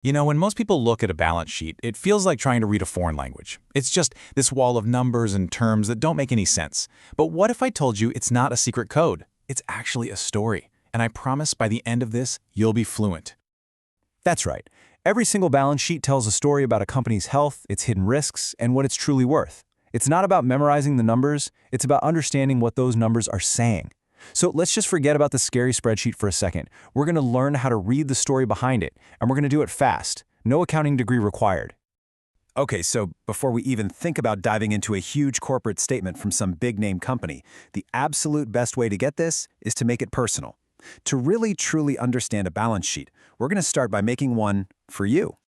You know, when most people look at a balance sheet, it feels like trying to read a foreign language. It's just this wall of numbers and terms that don't make any sense. But what if I told you it's not a secret code? It's actually a story. And I promise by the end of this, you'll be fluent. That's right. Every single balance sheet tells a story about a company's health, its hidden risks, and what it's truly worth. It's not about memorizing the numbers, it's about understanding what those numbers are saying. So let's just forget about the scary spreadsheet for a second. We're going to learn how to read the story behind it, and we're going to do it fast. No accounting degree required. Okay, so before we even think about diving into a huge corporate statement from some big-name company, the absolute best way to get this is to make it personal. To really, truly understand a balance sheet, we're going to start by making one for you.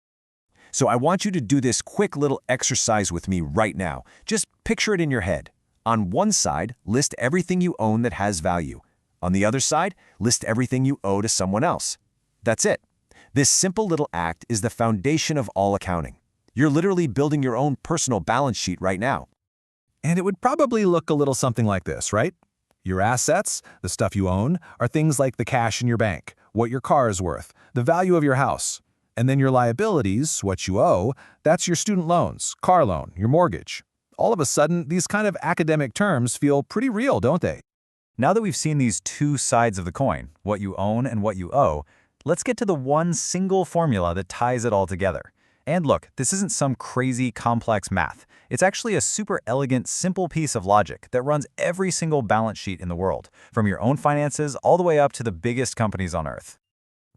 So I want you to do this quick little exercise with me right now. Just picture it in your head. On one side, list everything you own that has value. On the other side, list everything you owe to someone else. That's it. This simple little act is the foundation of all accounting. You're literally building your own personal balance sheet right now. And it would probably look a little something like this, right? Your assets, the stuff you own, are things like the cash in your bank, what your car is worth, the value of your house. And then your liabilities, what you owe, that's your student loans, car loan, your mortgage. All of a sudden, these kind of academic terms feel pretty real, don't they? Now that we've seen these two sides of the coin, what you own and what you owe, let's get to the one single formula that ties it all together. And look, this isn't some crazy complex math. It's actually a super elegant, simple piece of logic that runs every single balance sheet in the world, from your own finances all the way up to the biggest companies on Earth.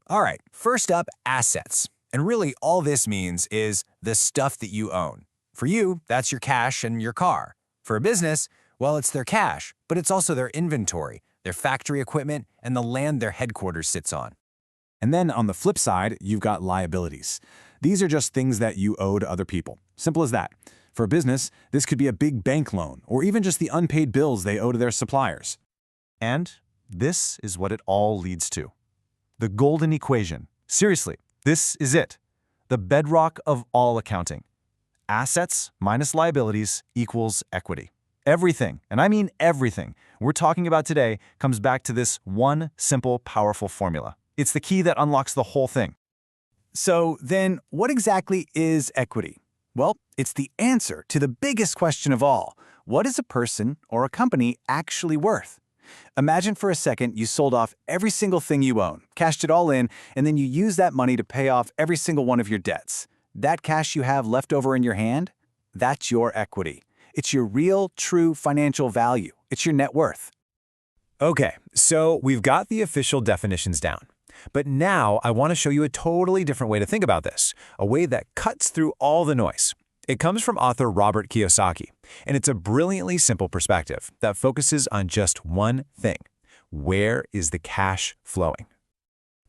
All right, first up, assets. And really all this means is the stuff that you own. For you, that's your cash and your car. For a business, well, it's their cash, but it's also their inventory, their factory equipment, and the land their headquarters sits on. And then on the flip side, you've got liabilities. These are just things that you owe to other people. Simple as that. For a business, this could be a big bank loan, or even just the unpaid bills they owe to their suppliers. And this is what it all leads to. The golden equation. Seriously, this is it. The bedrock of all accounting. Assets minus liabilities equals equity. Everything, and I mean everything, we're talking about today comes back to this one simple, powerful formula. It's the key that unlocks the whole thing. So then, what exactly is equity? Well, it's the answer to the biggest question of all. What is a person or a company actually worth? Imagine for a second you sold off every single thing you own, cashed it all in, and then you use that money to pay off every single one of your debts. That cash you have left over in your hand, that's your equity. It's your real, true financial value. It's your net worth. Okay, so we've got the official definitions down. But now I want to show you a totally different way to think about this, a way that cuts through all the noise. It comes from author Robert Kiyosaki, and it's a brilliantly simple perspective that focuses on just one thing. Where is the cash flowing?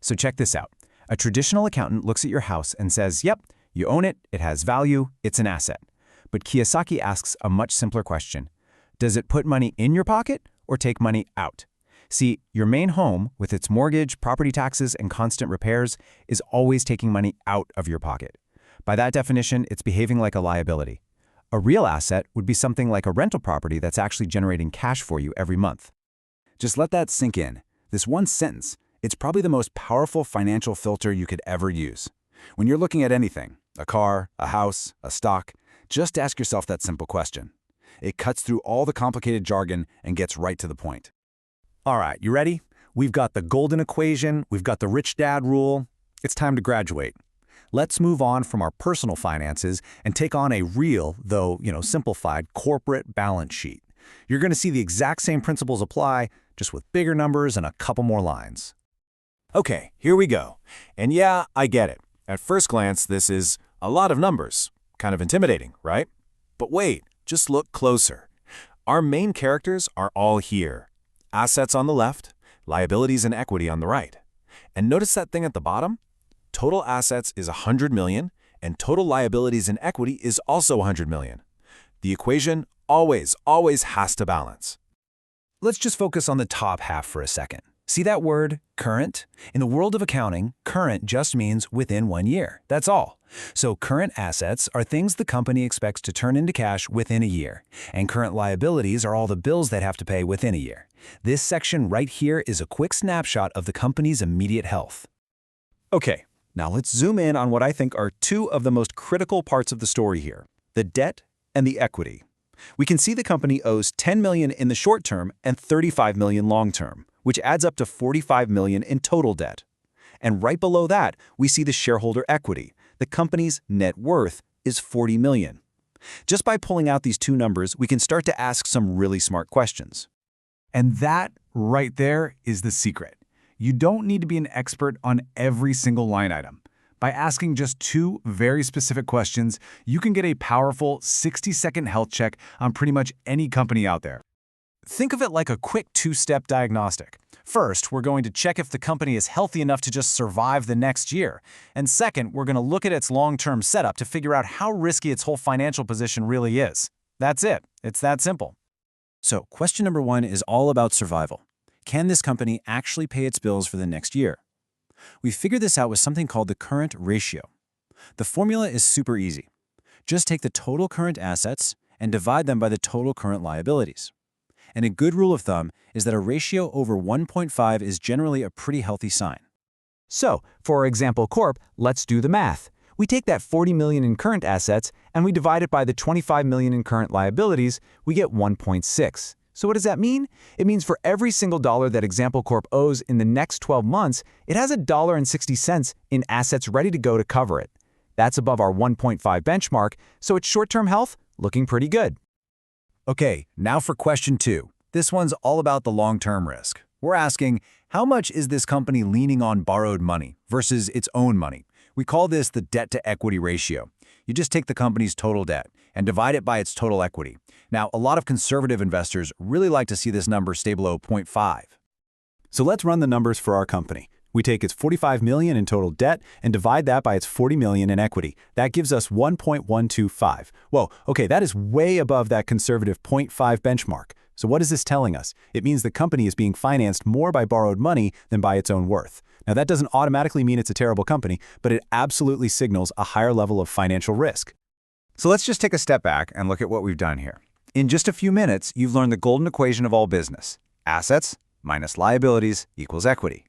So check this out. A traditional accountant looks at your house and says, yep, you own it, it has value, it's an asset. But Kiyosaki asks a much simpler question. Does it put money in your pocket or take money out? See, your main home, with its mortgage, property taxes, and constant repairs, is always taking money out of your pocket. By that definition, it's behaving like a liability. A real asset would be something like a rental property that's actually generating cash for you every month. Just let that sink in. This one sentence, it's probably the most powerful financial filter you could ever use. When you're looking at anything, a car, a house, a stock, just ask yourself that simple question. It cuts through all the complicated jargon and gets right to the point. All right, you ready? We've got the golden equation, we've got the rich dad rule. It's time to graduate. Let's move on from our personal finances and take on a real, though, simplified corporate balance sheet. You're going to see the exact same principles apply, just with bigger numbers and a couple more lines. Okay, here we go. And yeah, I get it. At first glance, this is a lot of numbers. Kind of intimidating, right? But wait, just look closer. Our main characters are all here. Assets on the left, liabilities and equity on the right. And notice that thing at the bottom? Total assets is 100 million, and total liabilities and equity is also 100 million. The equation always has to balance. Let's just focus on the top half for a second. See that word, current? In the world of accounting, current just means within 1 year. That's all. So current assets are things the company expects to turn into cash within a year. And current liabilities are all the bills they'd have to pay within a year. This section right here is a quick snapshot of the company's immediate health. Okay, Now let's zoom in on what I think are two of the most critical parts of the story here, the debt and the equity. We can see the company owes $10 million in the short term and $35 million long term, which adds up to $45 million in total debt. And right below that, we see the shareholder equity. The company's net worth is $40 million. Just by pulling out these two numbers, we can start to ask some really smart questions. And that right there is the secret. You don't need to be an expert on every single line item. By asking just two very specific questions, you can get a powerful 60-second health check on pretty much any company out there. Think of it like a quick two-step diagnostic. First, we're going to check if the company is healthy enough to just survive the next year. And second, we're going to look at its long-term setup to figure out how risky its whole financial position really is. That's it. It's that simple. So, question number one is all about survival. Can this company actually pay its bills for the next year? We figured this out with something called the current ratio. The formula is super easy. Just take the total current assets and divide them by the total current liabilities. And a good rule of thumb is that a ratio over 1.5 is generally a pretty healthy sign. So, for Example Corp, let's do the math. We take that $40 million in current assets and we divide it by the $25 million in current liabilities, we get 1.6. So what does that mean? It means for every single dollar that Example Corp owes in the next 12 months, it has $1.60 in assets ready to go to cover it. That's above our 1.5 benchmark, so its short-term health looking pretty good. Okay, now for question two. This one's all about the long-term risk. We're asking, how much is this company leaning on borrowed money versus its own money? We call this the debt-to-equity ratio. You just take the company's total debt and divide it by its total equity. Now, a lot of conservative investors really like to see this number stay below 0.5. So let's run the numbers for our company. We take its $45 million in total debt and divide that by its $40 million in equity. That gives us 1.125. Whoa, okay, that is way above that conservative 0.5 benchmark. So what is this telling us? It means the company is being financed more by borrowed money than by its own worth. Now, that doesn't automatically mean it's a terrible company, but it absolutely signals a higher level of financial risk. So let's just take a step back and look at what we've done here. In just a few minutes, you've learned the golden equation of all business. Assets minus liabilities equals equity.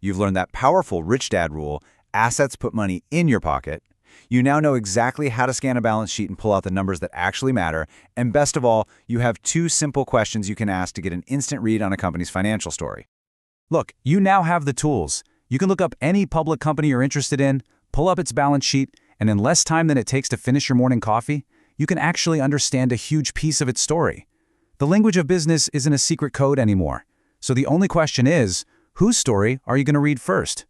You've learned that powerful rich dad rule, assets put money in your pocket. You now know exactly how to scan a balance sheet and pull out the numbers that actually matter. And best of all, you have two simple questions you can ask to get an instant read on a company's financial story. Look, you now have the tools. You can look up any public company you're interested in, pull up its balance sheet, and in less time than it takes to finish your morning coffee, you can actually understand a huge piece of its story. The language of business isn't a secret code anymore. So the only question is, whose story are you going to read first?